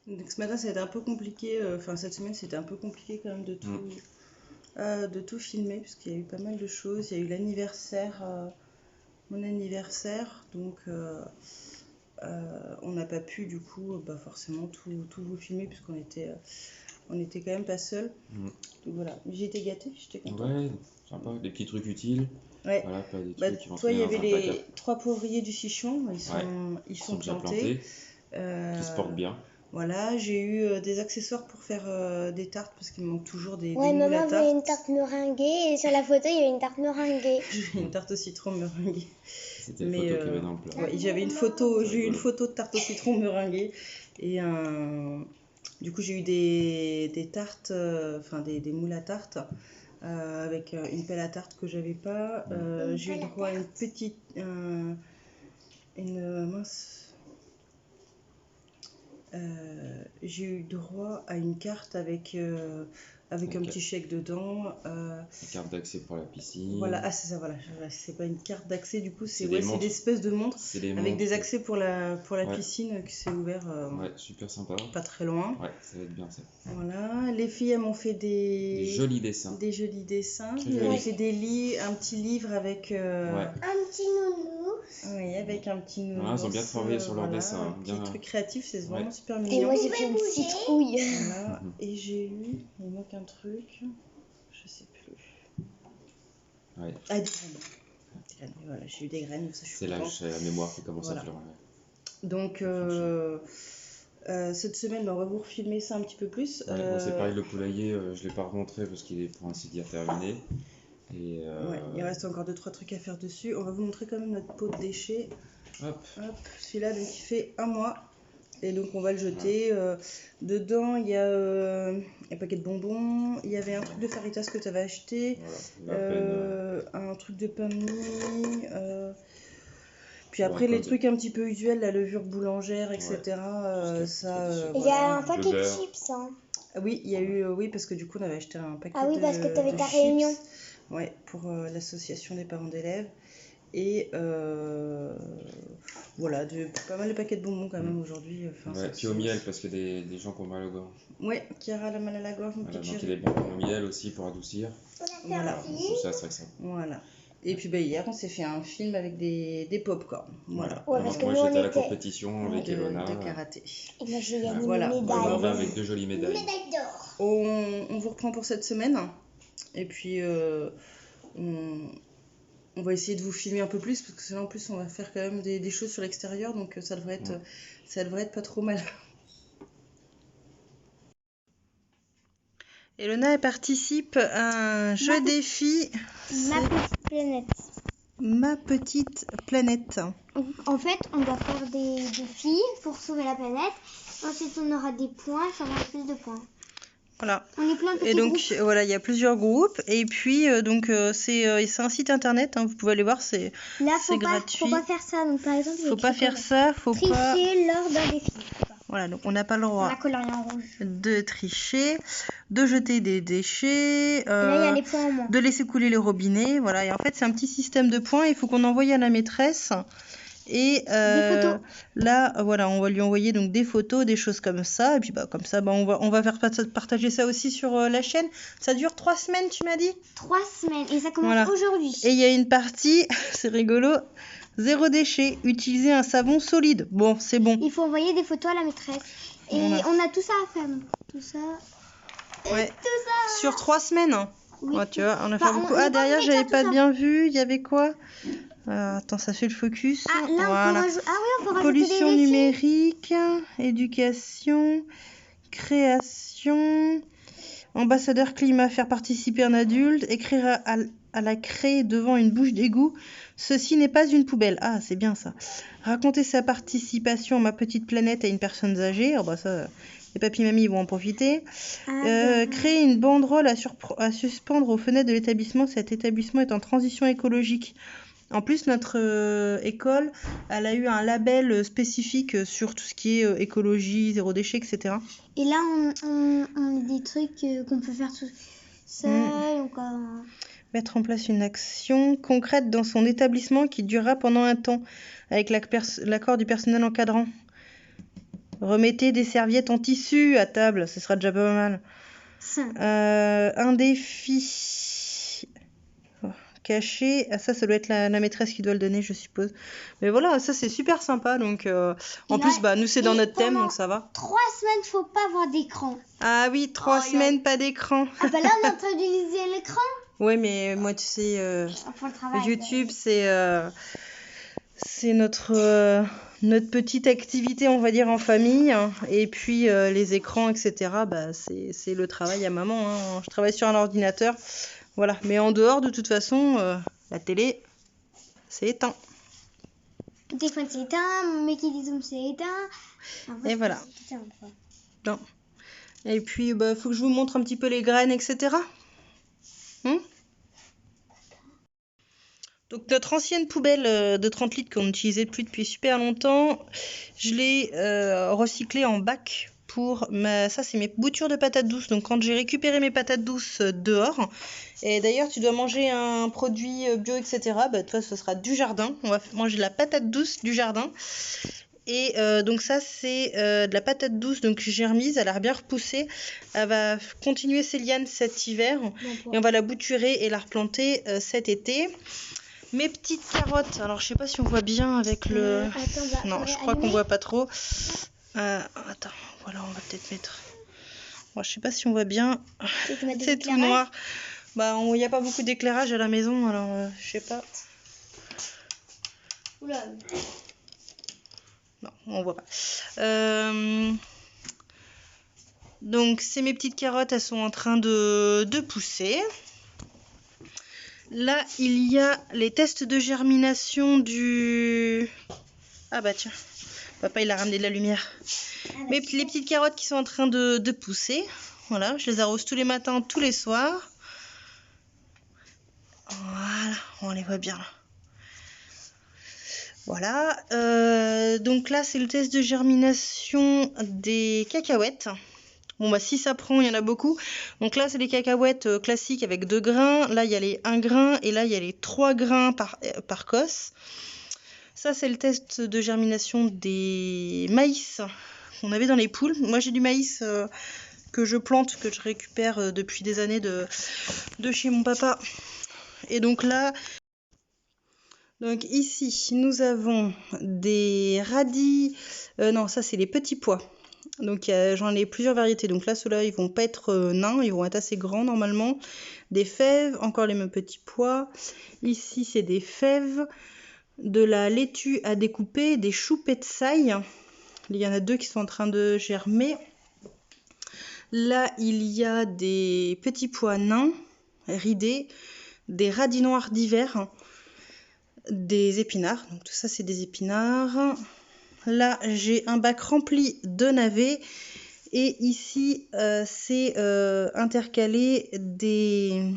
Donc ce matin, ça a été un peu compliqué. Enfin, cette semaine, c'était un peu compliqué quand même de tout filmer, parce qu'il y a eu pas mal de choses. Il y a eu l'anniversaire, mon anniversaire, donc on n'a pas pu du coup forcément tout vous filmer, puisqu'on était, on était quand même pas seuls. Donc voilà, j'ai été gâtée, j'étais contente. Ouais, sympa, des petits trucs utiles. Ouais. Voilà, pas des Bah, trucs qui vont toi, il y avait dans un placard. les 3 poivriers du Sichon, ils sont déjà plantés. qui se portent bien. Voilà, j'ai eu des accessoires pour faire des tartes, parce qu'il me manque toujours des Ouais, moules à maman tarte. voulait une tarte meringuée et sur la photo il y avait une tarte meringuée. J'ai une tarte au citron meringuée. C'était la photo qu'il y avait dans le plat. Ouais, j'avais une photo, j'ai eu une photo de tarte au citron meringuée et du coup j'ai eu des tartes, enfin des moules à tarte avec une pelle à tarte que j'avais pas. J'ai eu droit à une petite, j'ai eu droit à une carte avec un petit chèque dedans. Une carte d'accès pour la piscine. Voilà, ah c'est ça, voilà. C'est pas une carte d'accès, du coup, c'est des des espèces de montres avec montres. des accès pour la piscine qui s'est ouvert ouais, super sympa. Pas très loin. Ouais, ça va être bien ça. Voilà, les filles elles m'ont fait des jolis dessins. Des jolis dessins. Très Elles m'ont joli. fait un petit livre avec Un petit nounou. oui, avec un petit nounou. Voilà, ils ont bien travaillé sur leur dessin. Un petit truc créatif, c'est vraiment super Et mignon. moi j'ai fait une citrouille. Voilà. Et j'ai eu, il manque un truc, je sais plus. Ouais. Ah, des graines. Voilà, j'ai eu des graines, ça je suis C'est contente. c'est la mémoire qui commence à fleurir. Donc cette semaine, on va vous refilmer ça un petit peu plus. Ouais, moi, c'est pareil, le poulailler, je l'ai pas remontré parce qu'il est pour ainsi dire terminé. Et ouais, il reste encore 2-3 trucs à faire dessus. On va vous montrer quand même notre pot de déchets. Hop. Celui-là, donc il fait 1 mois. Et donc on va le jeter. Dedans, il y a un paquet de bonbons. Il y avait un truc de Faritas que tu avais acheté. Voilà, un truc de pain de mie. Puis après, les trucs un petit peu usuels, la levure boulangère, etc. Il y a un paquet de chips. Hein. Oui, il y a eu, oui, parce que du coup, on avait acheté un paquet de Ah oui, parce que tu avais ta chips. réunion. Ouais, pour l'association des parents d'élèves. Et voilà, pas mal de paquets de bonbons quand même aujourd'hui. Ouais, puis au miel, parce qu'il y a des gens qui ont mal au gorge. Ouais, qui a mal à la gorge, une voilà, petite donc il est bon au miel aussi pour adoucir. Voilà. Tout ça, c'est vrai que ça. Voilà. Et puis hier, on s'est fait un film avec des pop-corn. Voilà. Ouais, parce que moi, nous, j'étais à la était... compétition avec Elona. De karaté. Et moi, j'ai gagné voilà. une médaille. On va avec 2 jolies médailles. Une médaille d'or. On vous reprend pour cette semaine. Et puis, on va essayer de vous filmer un peu plus, parce que là, en plus, on va faire quand même des choses sur l'extérieur. Donc, ça devrait être pas trop mal. Elona, elle participe à un jeu défi. Ma petite planète. Ma petite planète. En fait, on doit faire des défis pour sauver la planète. Ensuite, on aura des points, ça aura plus de points. Voilà. On est plein de petits et donc groupes. voilà, il y a plusieurs groupes. Et puis c'est un site internet. Hein, vous pouvez aller voir, c'est gratuit. Faut pas faire ça. Donc par exemple, faut pas faire ça. Faut tricher pas lors d'un défi. Voilà, donc on n'a pas le droit La colonne en rouge. de tricher, de jeter des déchets, Et là, il y a les points en moins. de laisser couler les robinets. Voilà, et en fait, c'est un petit système de points. Il faut qu'on envoie à la maîtresse. Et des photos. là, voilà, on va lui envoyer donc des photos, des choses comme ça. Et puis comme ça, on va faire partager ça aussi sur la chaîne. Ça dure 3 semaines, tu m'as dit ? 3 semaines. Et ça commence aujourd'hui. Et il y a une partie, c'est rigolo, 0 déchet, utiliser un savon solide. Bon, c'est bon. Il faut envoyer des photos à la maîtresse. Et on a tout ça à faire. Tout ça. Ouais. Tout ça. Sur 3 semaines. Oui. Ouais, tu vois, on a fait beaucoup. Ah, derrière, j'avais pas bien vu. Il y avait quoi ? Attends, ça fait le focus. Ah, là, voilà. on peut rajouter Pollution des défis. numérique, éducation, création, ambassadeur climat, faire participer un adulte, écrire à la craie devant une bouche d'égout. Ceci n'est pas une poubelle. Ah, c'est bien ça. Raconter sa participation à ma petite planète à une personne âgée. Oh, bah ça, les papis-mamies vont en profiter. Créer une banderole à suspendre aux fenêtres de l'établissement. Cet établissement est en transition écologique. En plus, notre école, elle a eu un label spécifique sur tout ce qui est écologie, 0 déchet, etc. Et là, on a des trucs qu'on peut faire tout seul. Mettre en place une action concrète dans son établissement qui durera pendant un temps, avec l'accord du personnel encadrant. Remettez des serviettes en tissu à table, ce sera déjà pas mal. Un défi caché. Ah, ça doit être la maîtresse qui doit le donner, je suppose. Mais voilà, ça c'est super sympa. Donc, en plus, nous c'est dans notre thème, donc ça va. 3 semaines, faut pas avoir d'écran. Ah oui, 3 semaines, pas d'écran. Ah bah là, on est en train d'utiliser l'écran. Ouais, mais moi, tu sais, Pour le travail, YouTube, c'est notre petite activité, on va dire, en famille. Et puis, les écrans, etc., c'est le travail à maman. Hein. Je travaille sur un ordinateur. Voilà. Mais en dehors, de toute façon, la télé, c'est éteint. Le téléphone, c'est éteint. Mickey Zoom, c'est éteint. Et voilà. Non. Et puis, faut que je vous montre un petit peu les graines, etc. Donc notre ancienne poubelle de 30 litres qu'on n'utilisait plus depuis super longtemps, je l'ai recyclée en bac pour ça c'est mes boutures de patates douces. Donc quand j'ai récupéré mes patates douces dehors, et d'ailleurs tu dois manger un produit bio, etc. Toi ce sera du jardin, on va manger de la patate douce du jardin. Et donc ça c'est de la patate douce donc j'ai remise, elle a bien repoussé, elle va continuer ses lianes cet hiver et on va la bouturer et la replanter cet été. Mes petites carottes, alors je sais pas si on voit bien avec le... non, je crois qu'on voit pas trop. Attends, voilà, on va peut-être mettre... Bon, je sais pas si on voit bien. C'est tout noir. Il n'y a pas beaucoup d'éclairage à la maison, alors je sais pas. Oula. Non, on voit pas. Donc, c'est mes petites carottes, elles sont en train de pousser. Là, il y a les tests de germination du... Ah bah tiens, papa il a ramené de la lumière. Les petites carottes qui sont en train de pousser. Voilà, je les arrose tous les matins, tous les soirs. Voilà, on les voit bien là. Voilà, donc là c'est le test de germination des cacahuètes. Bon si ça prend, il y en a beaucoup. Donc là c'est les cacahuètes classiques avec 2 grains. Là il y a les 1 grain et là il y a les 3 grains par cosse. Ça c'est le test de germination des maïs qu'on avait dans les poules. Moi j'ai du maïs que je plante, que je récupère depuis des années de chez mon papa. Et donc là, donc ici nous avons des radis. Non, ça c'est les petits pois. Donc j'en ai plusieurs variétés. Donc là, ceux-là, ils vont pas être nains, ils vont être assez grands normalement. Des fèves, encore les mêmes petits pois. Ici, c'est des fèves, de la laitue à découper, des choux petsaï. Il y en a 2 qui sont en train de germer. Là, il y a des petits pois nains, ridés, des radis noirs d'hiver, des épinards. Donc tout ça, c'est des épinards. Là, j'ai un bac rempli de navets et ici, c'est intercalé des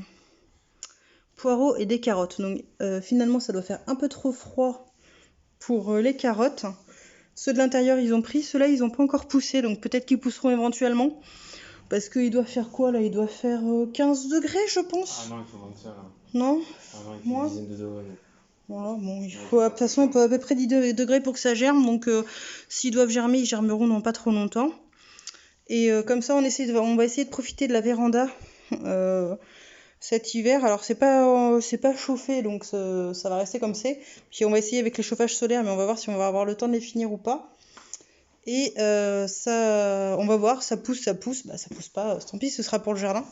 poireaux et des carottes. Donc finalement, ça doit faire un peu trop froid pour les carottes. Ceux de l'intérieur, ils ont pris. Ceux-là, ils n'ont pas encore poussé, donc peut-être qu'ils pousseront éventuellement. Parce qu'il doit faire quoi là? Il doit faire 15 degrés, je pense. Ah non, il faut moins que ça là. Non? Ah non, il faut une dizaine de degrés. Voilà, bon, il faut, de toute façon, il faut à peu près 10 degrés pour que ça germe. Donc, s'ils doivent germer, ils germeront dans pas trop longtemps. Et comme ça, on va essayer de profiter de la véranda cet hiver. Alors, c'est pas chauffé, donc ça va rester comme c'est. Puis, on va essayer avec les chauffages solaires, mais on va voir si on va avoir le temps de les finir ou pas. Et ça, on va voir, ça pousse. Ça pousse pas, tant pis, ce sera pour le jardin.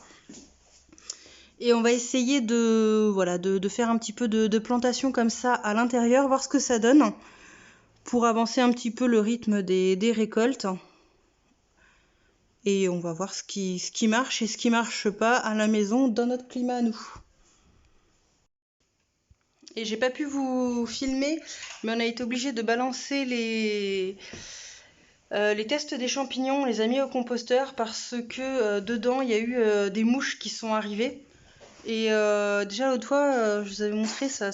Et on va essayer de faire un petit peu de plantation comme ça à l'intérieur, voir ce que ça donne, pour avancer un petit peu le rythme des récoltes. Et on va voir ce qui marche et ce qui marche pas à la maison, dans notre climat à nous. Et j'ai pas pu vous filmer, mais on a été obligé de balancer les tests des champignons, on les a mis au composteur parce que dedans il y a eu des mouches qui sont arrivées. Et déjà l'autre fois, je vous avais montré, ça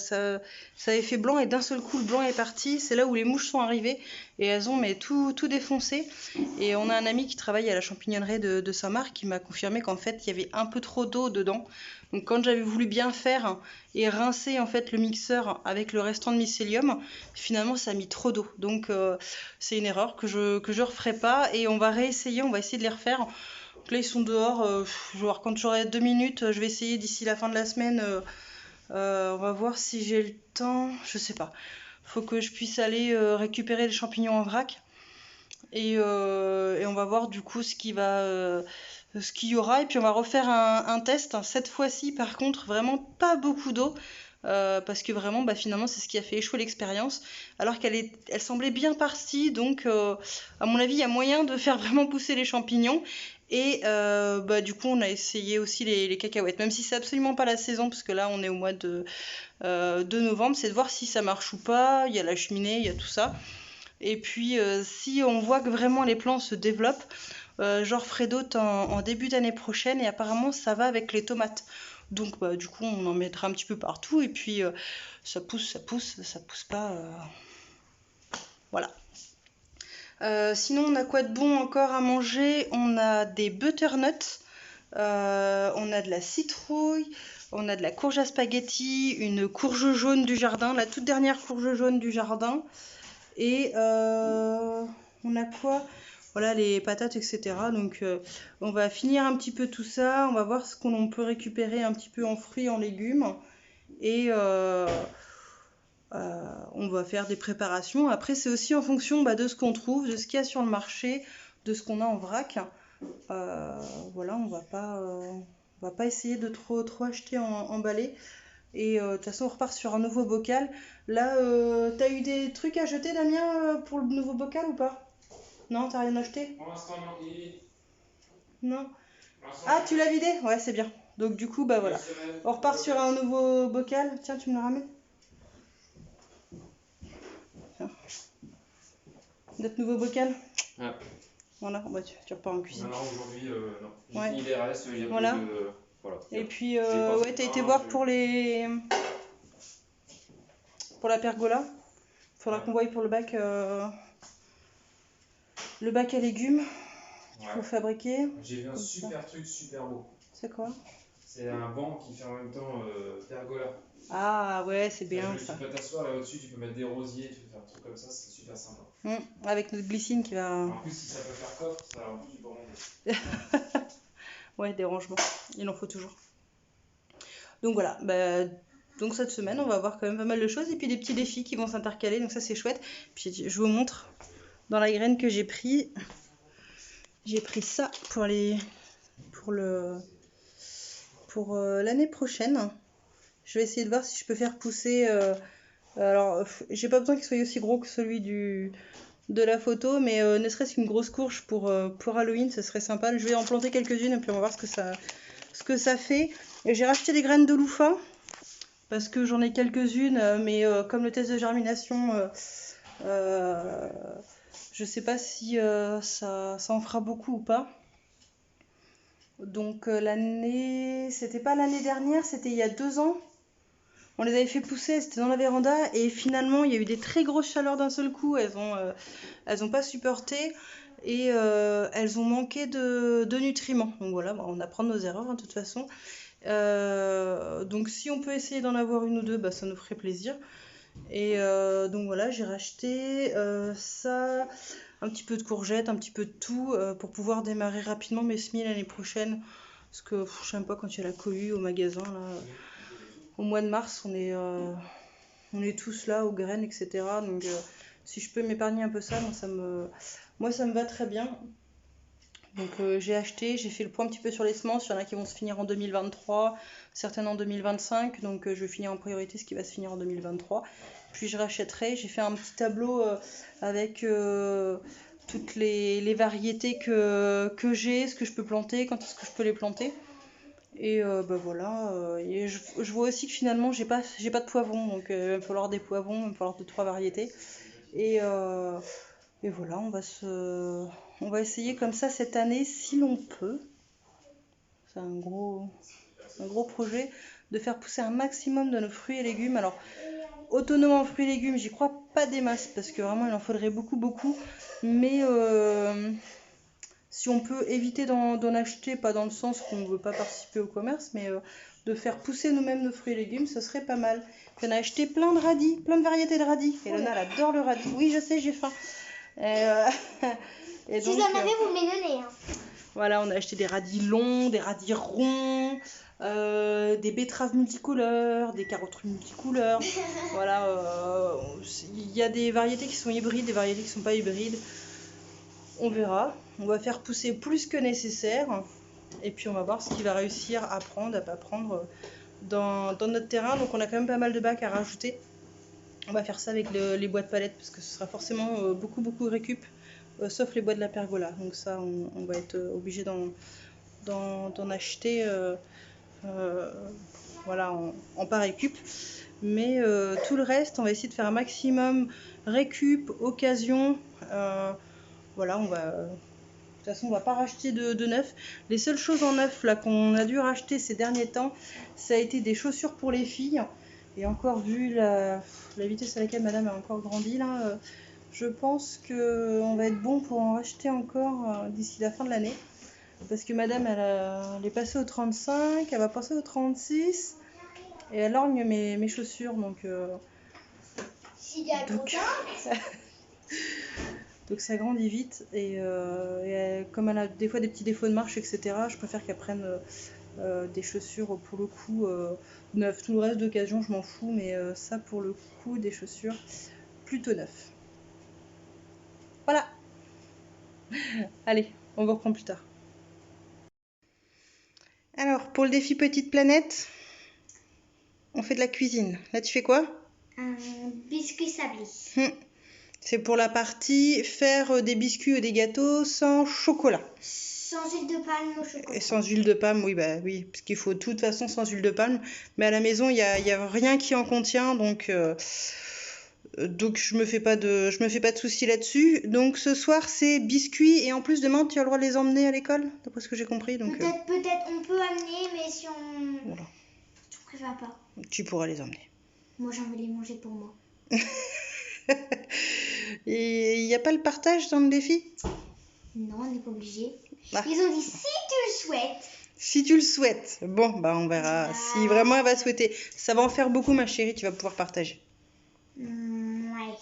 avait fait blanc et d'un seul coup le blanc est parti. C'est là où les mouches sont arrivées et elles ont mais tout défoncé. Et on a un ami qui travaille à la champignonnerie de Saint-Marc qui m'a confirmé qu'en fait il y avait un peu trop d'eau dedans. Donc quand j'avais voulu bien faire et rincer en fait le mixeur avec le restant de mycélium, finalement ça a mis trop d'eau. Donc c'est une erreur que je referai pas et on va réessayer, on va essayer de les refaire. Donc là ils sont dehors, je vais voir quand j'aurai 2 minutes, je vais essayer d'ici la fin de la semaine. On va voir si j'ai le temps, je sais pas. Faut que je puisse aller récupérer les champignons en vrac et on va voir du coup ce qu'il y aura et puis on va refaire un test. Cette fois-ci par contre vraiment pas beaucoup d'eau. Parce que vraiment finalement c'est ce qui a fait échouer l'expérience alors elle semblait bien partie donc à mon avis il y a moyen de faire vraiment pousser les champignons et du coup on a essayé aussi les cacahuètes même si c'est absolument pas la saison parce que là on est au mois de novembre, c'est de voir si ça marche ou pas. Il y a la cheminée, il y a tout ça et puis si on voit que vraiment les plants se développent, je referai d'autres en début d'année prochaine et apparemment ça va avec les tomates. Donc du coup on en mettra un petit peu partout et puis ça pousse pas. Voilà. Sinon on a quoi de bon encore à manger? On a des butternuts, on a de la citrouille, on a de la courge à spaghetti, une courge jaune du jardin, la toute dernière courge jaune du jardin. Et on a quoi? Voilà les patates, etc. Donc on va finir un petit peu tout ça. On va voir ce qu'on peut récupérer un petit peu en fruits, en légumes. Et on va faire des préparations. Après c'est aussi en fonction de ce qu'on trouve, de ce qu'il y a sur le marché, de ce qu'on a en vrac. Voilà, on va pas essayer de trop acheter emballé. Et de toute façon, on repart sur un nouveau bocal. Là, t'as eu des trucs à jeter, Damien, pour le nouveau bocal ou pas? Non, t'as rien acheté? Pour l'instant, non. Non. Pour l'instant, Ah, tu l'as vidé? Ouais, c'est bien. Donc du coup, voilà. On repart sur un nouveau bocal. Tiens, tu me le ramènes? Tiens. Notre nouveau bocal? Ouais. Voilà, tu repars en cuisine. Non, aujourd'hui, non. J'ai Ouais. fini les restes, il y a Voilà. plus de... Voilà. Et puis, J'ai pas ouais, fait t'as de été pain, voir je- pour la pergola. Faudra Ouais. qu'on voie pour le bac à légumes qu'il Ouais. faut fabriquer. J'ai vu un Comme ça. super truc, super beau. C'est quoi? C'est un banc qui fait en même temps pergola. Ah ouais, c'est bien Tu ça. peux t'asseoir et au-dessus tu peux mettre des rosiers, tu peux faire un truc comme ça, c'est super sympa. Avec notre glycine qui va... En plus, si ça peut faire coffre, ça en plus tu peux remonter. Ouais, des rangements. Il en faut toujours. Donc voilà, donc cette semaine, on va avoir quand même pas mal de choses et puis des petits défis qui vont s'intercaler, donc ça c'est chouette. Puis je vous montre dans la graine que j'ai pris. J'ai pris ça pour l'année prochaine. Je vais essayer de voir si je peux faire pousser. Alors, j'ai pas besoin qu'il soit aussi gros que celui de la photo, mais ne serait-ce qu'une grosse courge pour Halloween, ce serait sympa. Je vais en planter quelques-unes et puis on va voir ce que ça fait. Et j'ai racheté des graines de louffa parce que j'en ai quelques-unes, mais comme le test de germination, je sais pas si ça en fera beaucoup ou pas. Donc c'était pas l'année dernière, c'était il y a 2 ans. On les avait fait pousser, c'était dans la véranda et finalement il y a eu des très grosses chaleurs d'un seul coup. Elles ont pas supporté et elles ont manqué de nutriments. Donc voilà, on apprend de nos erreurs de toute façon. Donc si on peut essayer d'en avoir une ou deux, ça nous ferait plaisir. Et donc voilà, j'ai racheté ça, un petit peu de courgettes, un petit peu de tout pour pouvoir démarrer rapidement mes semis l'année prochaine. Parce que je sais même pas quand il y a la cohue au magasin là. Au mois de mars, on est tous là aux graines, etc. Donc si je peux m'épargner un peu ça, moi ça me va très bien. Donc j'ai acheté, j'ai fait le point un petit peu sur les semences. Il y en a qui vont se finir en 2023, certaines en 2025. Donc je vais finir en priorité ce qui va se finir en 2023. Puis je rachèterai. J'ai fait un petit tableau avec toutes les variétés que j'ai, ce que je peux planter, quand est-ce que je peux les planter. Et voilà. Et je vois aussi que finalement j'ai pas de poivrons. Donc il va me falloir des poivrons, il va me falloir 2-3 variétés. Et voilà, on va essayer comme ça cette année si l'on peut. C'est un gros... un gros projet de faire pousser un maximum de nos fruits et légumes. Alors, autonome en fruits et légumes, j'y crois pas des masses parce que vraiment il en faudrait beaucoup. Mais si on peut éviter d'en acheter, pas dans le sens qu'on ne veut pas participer au commerce, mais de faire pousser nous-mêmes nos fruits et légumes, ce serait pas mal. On a acheté plein de radis, plein de variétés de radis. Elona, elle adore le radis. Oui, je sais, j'ai faim. Et Si vous en avez, vous me les donnez. Hein. Voilà, on a acheté des radis longs, des radis ronds, des betteraves multicouleurs, des carottes multicouleurs. Voilà, il y a des variétés qui sont hybrides, des variétés qui ne sont pas hybrides. On verra. On va faire pousser plus que nécessaire. Et puis on va voir ce qu'il va réussir à prendre, à pas prendre dans notre terrain. Donc on a quand même pas mal de bacs à rajouter. On va faire ça avec les bois de palettes parce que ce sera forcément beaucoup récup. Sauf les bois de la pergola. Donc ça, on va être obligé d'en acheter voilà, en pas récup. Mais tout le reste, on va essayer de faire un maximum récup, occasion. Voilà, de toute façon, on va pas racheter de neuf. Les seules choses en neuf là qu'on a dû racheter ces derniers temps, ça a été des chaussures pour les filles. Et encore vu la vitesse à laquelle madame a encore grandi là, je pense qu'on va être bon pour en racheter encore d'ici la fin de l'année. Parce que madame, elle est passée au 35, elle va passer au 36. Et elle lorgne mes chaussures. Donc ça grandit vite. Et comme elle a des fois des petits défauts de marche, etc., je préfère qu'elle prenne des chaussures pour le coup neuves. Tout le reste d'occasion, je m'en fous. Mais ça, pour le coup, des chaussures plutôt neuves. Voilà. Allez, on vous reprend plus tard. Alors, pour le défi Petite Planète, on fait de la cuisine. Là, tu fais quoi? Un biscuit sablé. C'est pour la partie faire des biscuits ou des gâteaux sans chocolat. Sans huile de palme au chocolat. Et sans huile de palme, oui, parce qu'il faut de toute façon sans huile de palme. Mais à la maison, il n'y a rien qui en contient, donc je me fais pas de soucis là-dessus. Donc ce soir, c'est biscuits, et en plus demain, tu as le droit de les emmener à l'école, d'après ce que j'ai compris. Donc peut-être on peut amener, mais si on... Voilà. Je préfère pas. Tu pourras les emmener. Moi, j'ai envie de les manger pour moi. Et il n'y a pas le partage dans le défi? Non, on n'est pas obligé. Ah. Ils ont dit si tu le souhaites. Si tu le souhaites. Bon, on verra. Si vraiment elle va souhaiter. Ça va en faire beaucoup, ma chérie, tu vas pouvoir partager. Ouais.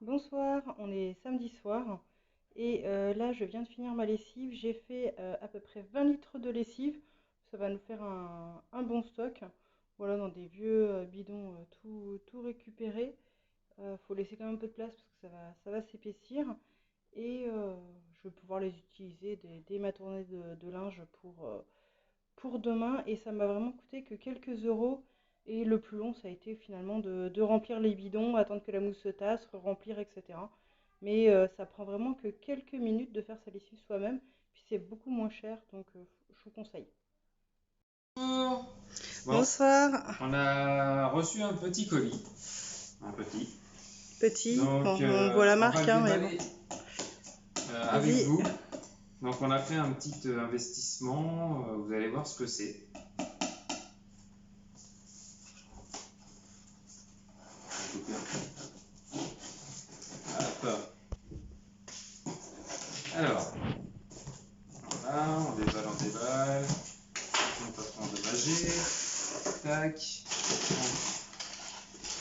Bonsoir, on est samedi soir. Et là, je viens de finir ma lessive. J'ai fait à peu près 20 litres de lessive. Ça va nous faire un bon stock. Voilà, dans des vieux bidons tout récupérés. Faut laisser quand même un peu de place parce que ça va s'épaissir. Et je vais pouvoir les utiliser dès ma tournée de linge pour demain. Et ça m'a vraiment coûté que quelques euros. Et le plus long, ça a été finalement de remplir les bidons, attendre que la mousse se tasse, remplir, etc. Mais ça prend vraiment que quelques minutes de faire sa lessive soi-même. Puis c'est beaucoup moins cher, donc je vous conseille. Bonjour. Bon, Bonsoir. on a reçu un petit colis. Un petit. Petit, Donc, on voit la marque, on va le mais déballer, bon. avec Vas-y. vous. Donc on a fait un petit investissement. Vous allez voir ce que c'est. Hop. Alors, voilà, on déballe. On peut pas endommager. Tac.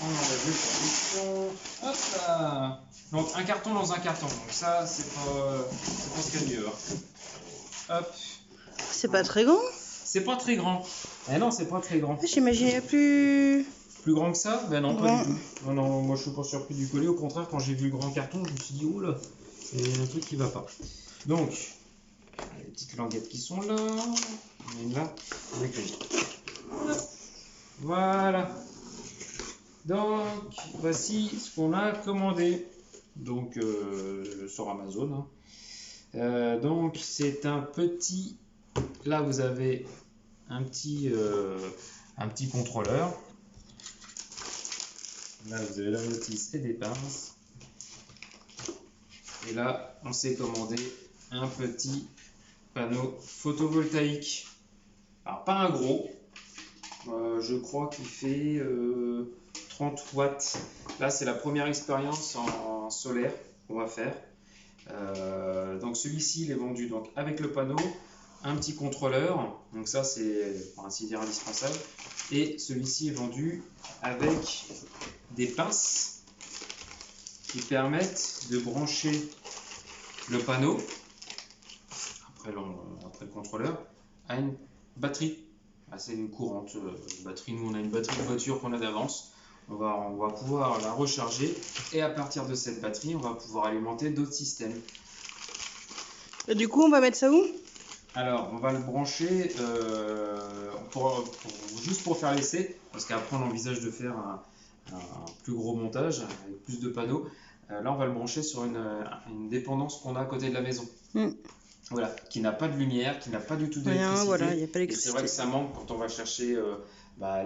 On enlève le carton. Hop là. Donc un carton dans un carton. Donc ça, c'est pas ce qu'il y a de mieux. Hop. C'est pas très grand? C'est pas très grand. Eh non, c'est pas très grand. J'imaginais plus... Plus grand que ça? Ben non, Grand. pas du tout. Non, non, moi je suis pas surpris du colis. Au contraire, quand j'ai vu le grand carton, je me suis dit, oh là, c'est un truc qui va pas. Donc, les petites languettes qui sont là. On est là, avec le Voilà. Donc, voici ce qu'on a commandé. Donc, sur Amazon. Donc, c'est un petit... Là, vous avez un petit contrôleur. Là, vous avez la notice et des pinces. Et là, on s'est commandé un petit panneau photovoltaïque. Alors, pas un gros. Je crois qu'il fait 30 watts. Là, c'est la première expérience en solaire qu'on va faire. Donc celui-ci, il est vendu donc, avec le panneau, un petit contrôleur. Donc ça, c'est pour ainsi dire indispensable. Et celui-ci est vendu avec des pinces qui permettent de brancher le panneau, après le contrôleur, à une batterie. C'est une courante batterie. Nous, on a une batterie de voiture qu'on a d'avance. On va pouvoir la recharger et à partir de cette batterie, on va pouvoir alimenter d'autres systèmes. Et du coup, on va mettre ça où? Alors, on va le brancher juste pour faire l'essai, parce qu'après, on envisage de faire un plus gros montage avec plus de panneaux. Là, on va le brancher sur une dépendance qu'on a à côté de la maison. Voilà, qui n'a pas de lumière, qui n'a pas du tout d'électricité. Voilà, il n'y a pas Et d'électricité. c'est vrai que ça manque quand on va chercher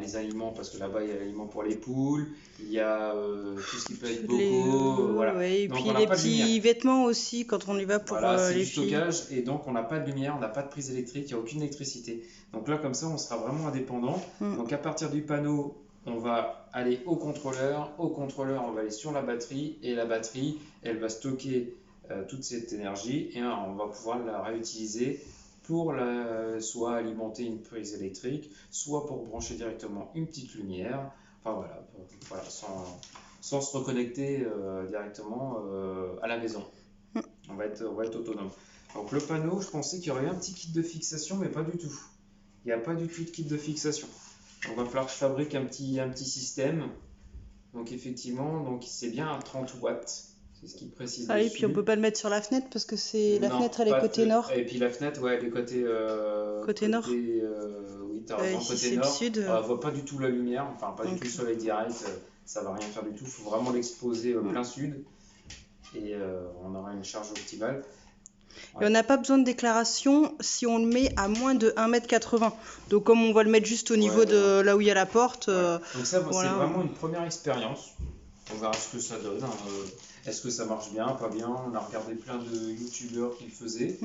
les aliments, parce que là-bas il y a l'aliment pour les poules, il y a tout ce qui peut être bocaux, voilà. Ouais, et donc puis on n'a les pas de lumière. petits vêtements aussi quand on y va pour Voilà, c'est les du filles. stockage et donc on n'a pas de lumière, on n'a pas de prise électrique, il n'y a aucune électricité. Donc là comme ça on sera vraiment indépendant. Donc à partir du panneau, on va aller au contrôleur on va aller sur la batterie et la batterie elle va stocker toute cette énergie et on va pouvoir la réutiliser pour soit alimenter une prise électrique, soit pour brancher directement une petite lumière, enfin voilà, sans se reconnecter directement à la maison. On va être autonome. Donc le panneau, je pensais qu'il y aurait un petit kit de fixation, mais pas du tout. Il n'y a pas du tout de kit de fixation. Donc il va falloir que je fabrique un petit système. Donc effectivement, c'est bien à 30 watts. C'est ce qu'il précise dessus. Et puis on peut pas le mettre sur la fenêtre parce que la fenêtre elle est côté nord. Et puis la fenêtre, ouais, elle est côté nord. Oui, t'as raison, côté nord. Sud. On voit pas du tout la lumière, enfin pas du tout le soleil direct, ça va rien faire du tout. Il faut vraiment l'exposer plein sud et on aura une charge optimale. Et on n'a pas besoin de déclaration si on le met à moins de 1,80 m. Donc comme on va le mettre juste au niveau de là où il y a la porte. Donc ça, c'est vraiment une première expérience. On verra ce que ça donne. Est-ce que ça marche bien, pas bien? On a regardé plein de youtubeurs qui le faisaient.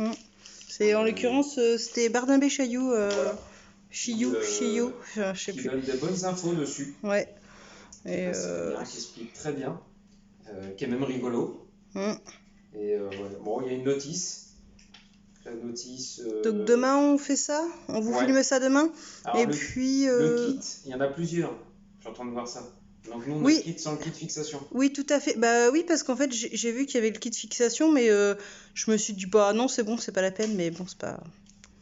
En l'occurrence, c'était Bardin Chaillou. Voilà. Chiou, je sais plus. Qui donne des bonnes infos dessus. Ouais. Et qui explique très bien, qui est même rigolo. Et bon, il y a une notice. La notice. Donc demain on fait ça? On vous filme ça demain? Alors, et puis. Le kit, il y en a plusieurs. Je suis en train de voir ça. Donc nous on a le kit sans le kit fixation. Oui, tout à fait. Bah oui, parce qu'en fait j'ai vu qu'il y avait le kit fixation, mais je me suis dit bah non c'est bon, c'est pas la peine, mais bon c'est pas.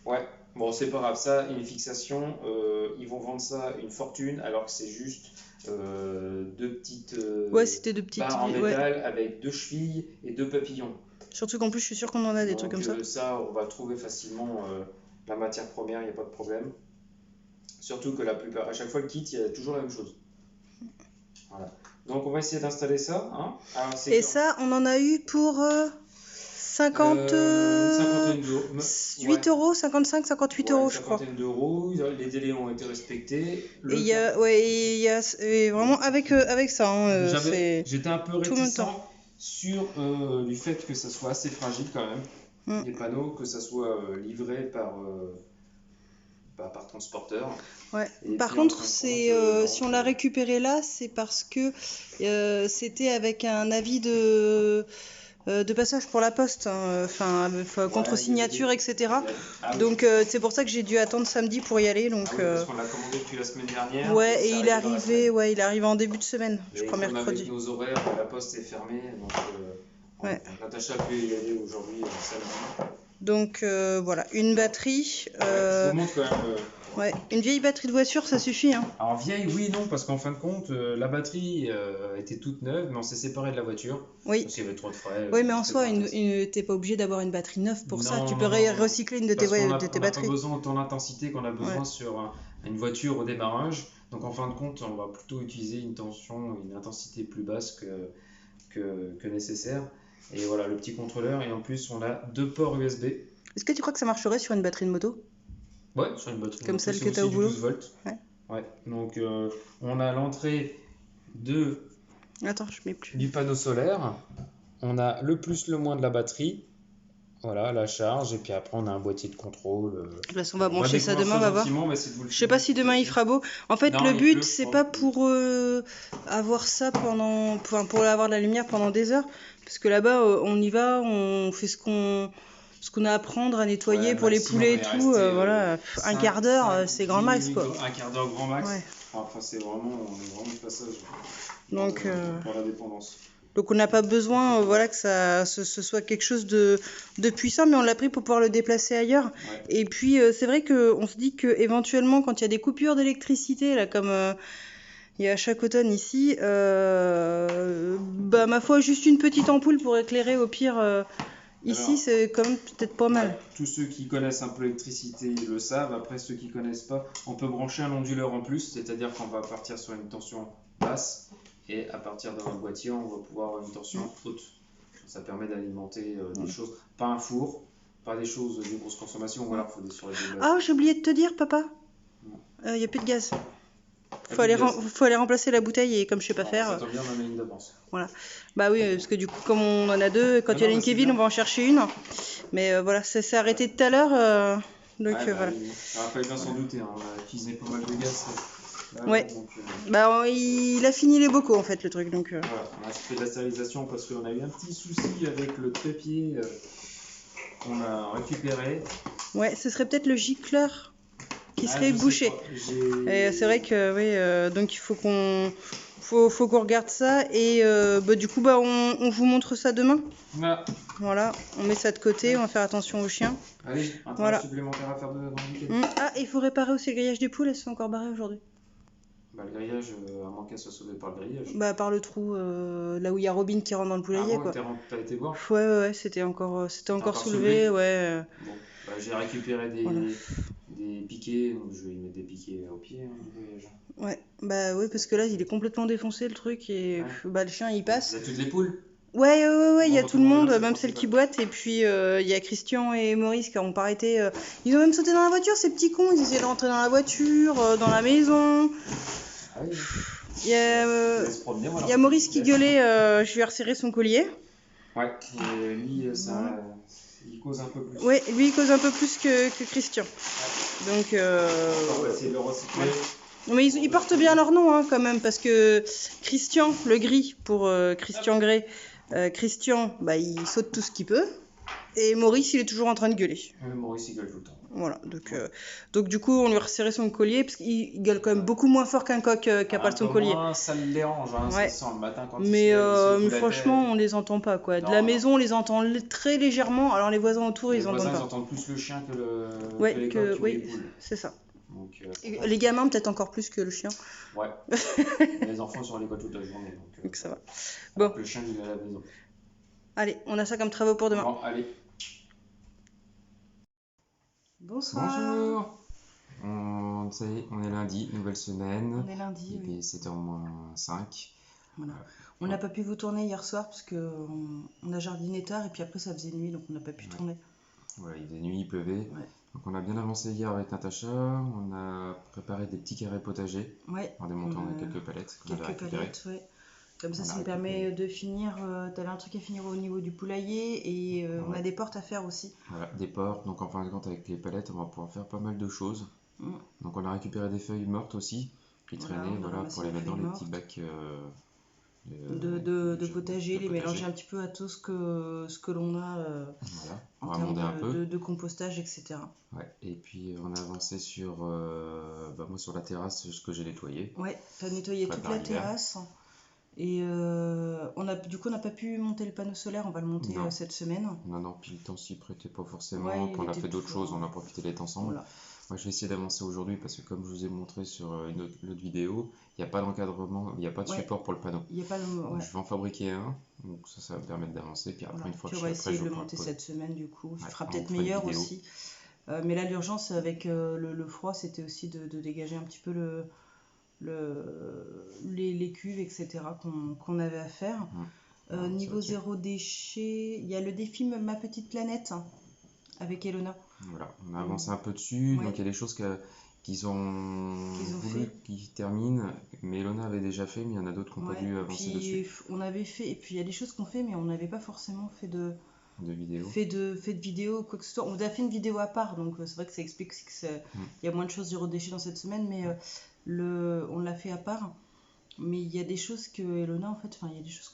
Ouais, bon c'est pas grave, ça, une fixation, ils vont vendre ça une fortune alors que c'est juste deux petites c'était deux petites barres en métal avec 2 chevilles et 2 papillons. Surtout qu'en plus je suis sûre qu'on en a des trucs comme ça. Ça on va trouver facilement la matière première, il n'y a pas de problème. Surtout que à chaque fois le kit, il y a toujours la même chose. Voilà. Donc on va essayer d'installer ça. Hein. Alors, et ça, on en a eu pour 58 euros, 55, 58 euros, je crois. Une cinquantaine d'euros, les délais ont été respectés. Il y a vraiment avec ça. Hein, j'étais un peu réticent sur du fait que ça soit assez fragile quand même, les panneaux, que ça soit livré par transporteur. Ouais. Par contre, si on l'a récupéré là, c'est parce que c'était avec un avis de passage pour la poste, contre signature, etc. Donc c'est pour ça que j'ai dû attendre samedi pour y aller. Donc, parce qu'on l'a commandé depuis la semaine dernière. Ouais, et il est arrivé en début de semaine, je crois mercredi. Avec nos horaires, la poste est fermée, donc Natacha a pu y aller aujourd'hui, samedi. Donc voilà, une batterie. Je vous montre quand même. Une vieille batterie de voiture, ça suffit. Hein. Alors vieille, oui, non, parce qu'en fin de compte, la batterie était toute neuve, mais on s'est séparé de la voiture. Oui. Parce qu'il y avait trop de frais. Oui, mais en soi, t'es pas obligé d'avoir une batterie neuve pour ça. Tu peux recycler une de tes batteries. On n'a pas besoin autant d'intensité qu'on a besoin sur une voiture au démarrage. Donc en fin de compte, on va plutôt utiliser une intensité plus basse que nécessaire. Et voilà, le petit contrôleur. Et en plus, on a 2 ports USB. Est-ce que tu crois que ça marcherait sur une batterie de moto? Ouais, sur une batterie. Comme celle que tu as au boulot. 12 volts. Ouais. Donc on a l'entrée Attends, je mets plus. Du panneau solaire. On a le plus, le moins de la batterie. Voilà, la charge, et puis après on a un boîtier de contrôle. De toute façon, on va On va brancher ça découvrir demain, on va voir. gentiment, on va essayer de vous le Je sais pas filmer si demain petit à il petit. fera beau. En fait, Non, le il but, pleut, je c'est pense. pas pour avoir ça pendant, enfin, pour avoir de la lumière pendant des heures, parce que là-bas, on y va, on fait ce qu'on a à prendre, à nettoyer Ouais, pour les maximum, poulets on et est tout. resté, Voilà, un quart d'heure, c'est grand max, quoi. Un quart d'heure grand max. Ouais. Enfin, c'est vraiment, on est vraiment de passage Donc, pour la dépendance. Donc on n'a pas besoin voilà, que ce soit quelque chose de puissant, mais on l'a pris pour pouvoir le déplacer ailleurs. Ouais. Et puis c'est vrai qu'on se dit qu'éventuellement, quand il y a des coupures d'électricité, là, comme il y a à chaque automne ici, bah, ma foi, juste une petite ampoule pour éclairer au pire ici, Alors, c'est quand même peut-être pas mal. Ouais, tous ceux qui connaissent un peu l'électricité le savent. Après, ceux qui connaissent pas, on peut brancher un onduleur en plus, c'est-à-dire qu'on va partir sur une tension basse et à partir de notre boîtier, on va pouvoir avoir une tension haute. Ça permet d'alimenter des choses, pas un four, pas des choses de grosse consommation, ou alors il faut des sur les deux. Ah, j'ai oublié de te dire, papa, il n'y a plus de gaz. Faut aller remplacer la bouteille et comme je sais pas faire. Ça tombe bien, on en a une d'avance. Voilà. Bah oui, parce que du coup, comme on en a deux, quand il y a une Kevin, on va en chercher une. Mais voilà, ça s'est arrêté tout à l'heure. Donc voilà. Il fallait bien s'en douter, hein. On a utilisé pas mal de gaz. Là, Ouais. Donc, bah il a fini les bocaux en fait, le truc. Donc, voilà, on a fait de la stérilisation parce qu'on a eu un petit souci avec le trépied qu'on a récupéré. Ouais, ce serait peut-être le gicleur qui serait bouché. Et c'est vrai que oui, donc il faut qu'on regarde ça et bah, du coup bah on vous montre ça demain. Voilà, on met ça de côté, on va faire attention aux chiens. Allez, un travail supplémentaire à faire dans le week-end. Ah, il faut réparer aussi le grillage des poules, elles sont encore barrées aujourd'hui. Bah, le grillage, à moins qu'elle soit sauvée par le grillage. Bah par le trou, là où il y a Robin qui rentre dans le poulailler. Ah bon, quoi. t'as été voir? Ouais, c'était encore soulevé, ouais. Bon, bah, j'ai récupéré des piquets, donc je vais y mettre des piquets au pied du grillage. Ouais, bah oui, parce que là il est complètement défoncé le truc et bah le chien il passe. Il y a toutes les poules? Ouais, il y a tout le monde, même celles qui boitent. Et puis il y a Christian et Maurice qui n'ont pas arrêté. Ils ont même sauté dans la voiture, ces petits cons. Ils essayaient de rentrer dans la voiture, dans la maison. Ah oui. Il y a Maurice qui gueulait, je lui ai resserré son collier. Ouais, et lui, il cause un peu plus. Ouais, lui il cause un peu plus que Christian. Donc, on va essayer de le recycler. Mais ils portent bien leur nom hein, quand même, parce que Christian, le gris pour Christian Grey, Christian, bah, il saute tout ce qu'il peut. Et Maurice, il est toujours en train de gueuler. Maurice, il gueule tout le temps. Voilà, donc du coup, on lui a resserré son collier, parce qu'il gueule quand même beaucoup moins fort qu'un coq qui n'a pas son collier. Ça le dérange, hein, ouais. ça sent le matin quand mais franchement, on les entend pas, quoi. De la maison, on les entend très légèrement, alors les voisins autour, ils entendent pas. Les voisins, ils entendent plus le chien que les coqs ou les poules. Oui, c'est ça. Donc, les gamins, peut-être encore plus que le chien. Ouais. Les enfants sont à l'école toute la journée. Donc ça va. Bon. Le chien, il est à la maison. Allez, on a ça comme travaux pour demain. Bon, allez. Bonsoir. Bonjour. Ça y est, on est lundi, nouvelle semaine. On est lundi, il est 7h-5. Voilà. On n'a pas pu vous tourner hier soir parce qu'on a jardiné tard et puis après ça faisait nuit, donc on n'a pas pu tourner. Voilà, il faisait nuit, il pleuvait. Ouais. Donc on a bien avancé hier avec Natacha, on a préparé des petits carrés potagers en démontant quelques palettes qu'on avait récupérées. Ouais. Comme ça, ça me permet de finir, t'avais un truc à finir au niveau du poulailler et on a des portes à faire aussi. Voilà, des portes, donc en fin de compte avec les palettes, on va pouvoir faire pas mal de choses. Donc on a récupéré des feuilles mortes aussi, qui traînaient, pour les mettre dans les petits bacs de potager, les mélanger un petit peu à tout ce que l'on a en termes de compostage, etc. Ouais. Et puis on a avancé sur, moi sur la terrasse, ce que j'ai nettoyé. Ouais, tu as nettoyé toute la terrasse. Et on n'a pas pu monter le panneau solaire, on va le monter cette semaine. Non, puis le temps s'y prêtait pas forcément, puis on a fait d'autres choses, on a profité d'être ensemble. Voilà. Moi je vais essayer d'avancer aujourd'hui parce que comme je vous ai montré sur une autre vidéo, il n'y a pas d'encadrement, il n'y a pas de support pour le panneau. Je vais en fabriquer un, donc ça va me permettre d'avancer. Puis après, une fois que je serai prêt, je vais le monter cette semaine du coup. Ça fera peut-être meilleur aussi. Mais là, l'urgence avec le froid, c'était aussi de dégager un petit peu les cuves, etc. qu'on avait à faire. Niveau zéro déchet, il y a le défi Ma Petite Planète avec Elona. Voilà, on a avancé un peu dessus, donc il y a des choses qu'ils ont voulu qu'ils terminent, mais Elona avait déjà fait, mais il y en a d'autres qui n'ont pas dû avancer dessus. On avait fait, et puis il y a des choses qu'on fait, mais on n'avait pas forcément fait de de vidéos. fait de vidéos, quoi que ce soit. On a fait une vidéo à part, donc c'est vrai que ça explique aussi qu'il y a moins de choses zéro déchet dans cette semaine, mais on l'a fait à part. Mais il y a des choses que Elona, en fait, il y a des choses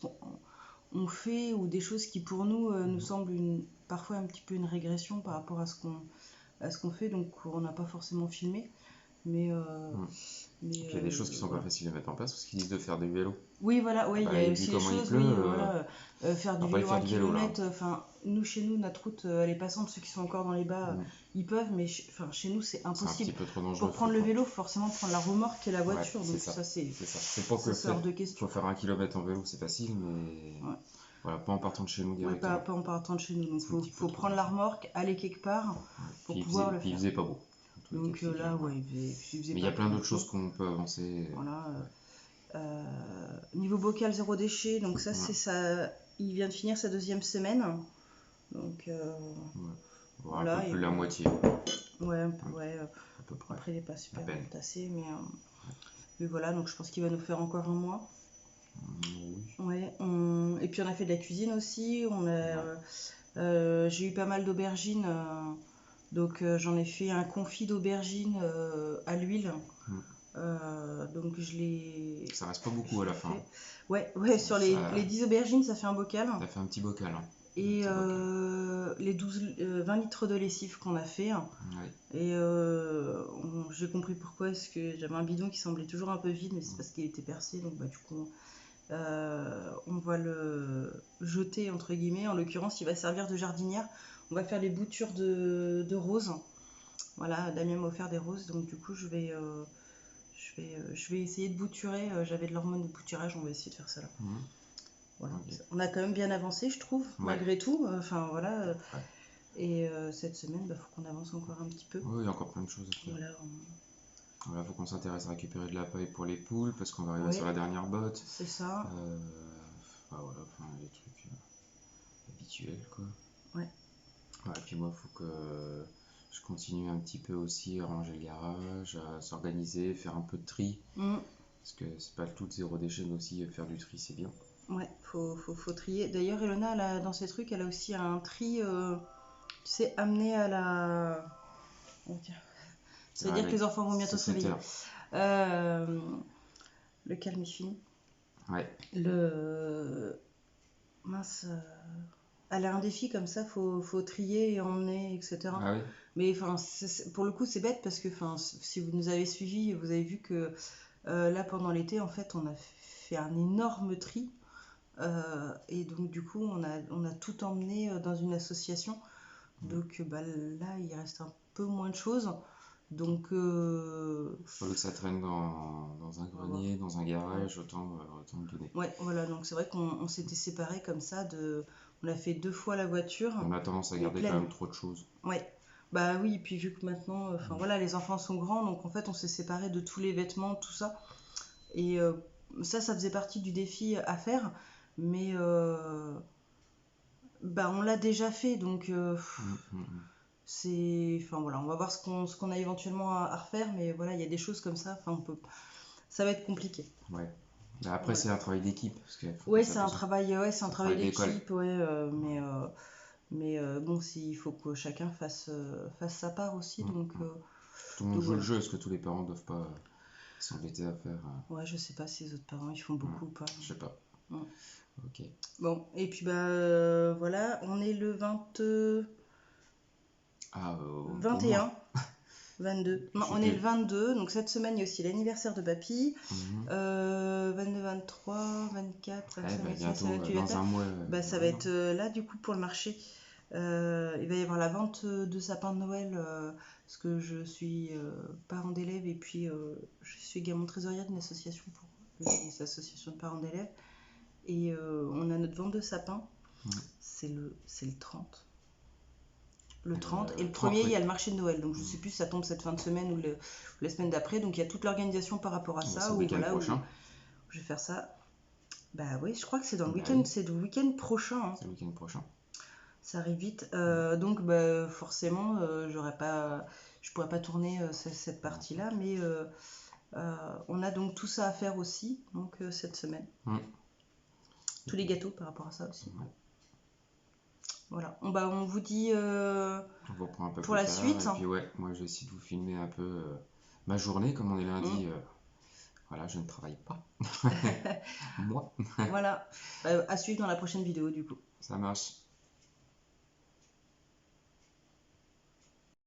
qu'on fait ou des choses qui pour nous nous semblent parfois un petit peu une régression par rapport à ce qu'on fait, donc on n'a pas forcément filmé. Mais Il y a des choses qui sont pas faciles à mettre en place parce qu'ils disent de faire du vélo. Oui, voilà, ouais, il y a aussi des choses, faire du vélo 1 km, nous, chez nous, notre route, elle est passante, ceux qui sont encore dans les bas, ils peuvent, mais chez nous, c'est C'est un impossible. petit peu trop dangereux. Pour prendre le vélo, faut forcément prendre la remorque et la voiture, donc c'est ça, c'est pour que hors de question. faut faire 1 km en vélo, c'est facile, mais voilà, pas en partant de chez nous Ouais, directement. pas en partant de chez nous, donc C'est un petit faut peu trop prendre la remorque, aller quelque part pour pouvoir le Puis il faire. faisait pas beau. Donc là, ouais, il faisait Mais il y a plein d'autres choses qu'on peut avancer. Voilà. Niveau bocal zéro déchet, donc ça, c'est ça. Il vient de finir sa 2e semaine. Donc voilà. Un peu plus de la moitié. Ouais, à peu près. Après, il n'est pas super bien tassé, mais voilà, donc je pense qu'il va nous faire encore un mois. Oui. Ouais, et puis on a fait de la cuisine aussi. J'ai eu pas mal d'aubergines. Donc j'en ai fait un confit d'aubergines à l'huile. Donc je l'ai. Ça reste pas beaucoup à la fin. Ouais, sur les 10 aubergines, ça fait un bocal. Ça fait un petit bocal. Et les 20 litres de lessive qu'on a fait. Ouais. Et j'ai compris pourquoi, parce que j'avais un bidon qui semblait toujours un peu vide, mais c'est parce qu'il était percé. Donc du coup, on va le jeter, entre guillemets. En l'occurrence, il va servir de jardinière. On va faire les boutures de roses. Voilà, Damien m'a offert des roses, donc du coup, je vais essayer de bouturer. J'avais de l'hormone de bouturage, on va essayer de faire ça là. Voilà. Okay. On a quand même bien avancé, je trouve, malgré tout. Et cette semaine, faut qu'on avance encore un petit peu. Oui, il y a encore plein de choses à faire. Voilà, faut qu'on s'intéresse à récupérer de la paille pour les poules parce qu'on va arriver sur la dernière botte. C'est ça. Les trucs habituels, quoi. Ouais. Et puis moi, il faut que je continue un petit peu aussi à ranger le garage, à s'organiser, faire un peu de tri. Parce que c'est pas tout zéro déchet, mais aussi faire du tri, c'est bien. Ouais, faut trier. D'ailleurs, Elona, dans ces trucs, elle a aussi un tri, tu sais, amené à la... Ça veut dire que les enfants vont bientôt se réveiller. Le calmifine. Ouais. Mince... Elle a un défi comme ça, faut trier et emmener, etc. Ah oui. Mais pour le coup, c'est bête parce que si vous nous avez suivis, vous avez vu que là, pendant l'été, en fait, on a fait un énorme tri. Et donc, du coup, on a tout emmené dans une association. Donc, là, il reste un peu moins de choses. Donc, au lieu que ça traîne dans un grenier, dans un garage, autant le donner. Ouais, voilà, donc c'est vrai qu'on s'était séparés comme ça. On a fait 2 fois la voiture. On a tendance à garder quand même trop de choses. Ouais, bah oui, puis vu que maintenant, les enfants sont grands, donc en fait, on s'est séparés de tous les vêtements, tout ça. Et ça faisait partie du défi à faire, mais on l'a déjà fait, donc on va voir ce qu'on a éventuellement à refaire, mais voilà, il y a des choses comme ça, ça va être compliqué. Ouais. Après, c'est un travail d'équipe. C'est un travail d'équipe, mais bon, il faut que chacun fasse sa part aussi, donc... Tout le monde joue le jeu, est-ce que tous les parents ne doivent pas s'embêter à faire... Ouais, je sais pas si les autres parents, ils font beaucoup ou pas. Je sais pas. Ok. Bon, et puis voilà, on est le 21, 22. Non, on est le 22, donc cette semaine, il y a aussi l'anniversaire de Papy. 22, 23, 24, 25, 26, 27, 28, dans un mois. Ça va être là, du coup, pour le marché. Il va y avoir la vente de sapins de Noël, parce que je suis parent d'élèves et puis je suis également trésorière d'une association pour les associations de parents d'élèves. Et on a notre vente de sapins. C'est le 30. Le 30. Et le 1er, il y a le marché de Noël. Donc je sais plus si ça tombe cette fin de semaine ou la semaine d'après. Donc il y a toute l'organisation par rapport à ça. C'est le week-end prochain. Je vais faire ça. Bah oui, je crois que c'est dans le week-end. C'est le week-end prochain. Hein. C'est le week-end prochain. Ça arrive vite. Donc forcément, je pourrais pas tourner cette partie-là. Mais on a donc tout ça à faire aussi. Donc cette semaine. Tous les gâteaux par rapport à ça aussi. Voilà. On vous dit On vous reprend un peu pour plus la tard. suite. Et puis ouais, moi je vais essayer de vous filmer un peu ma journée, comme on est lundi. Voilà, je ne travaille pas. Moi, Voilà. À suivre dans la prochaine vidéo du coup. ça marche.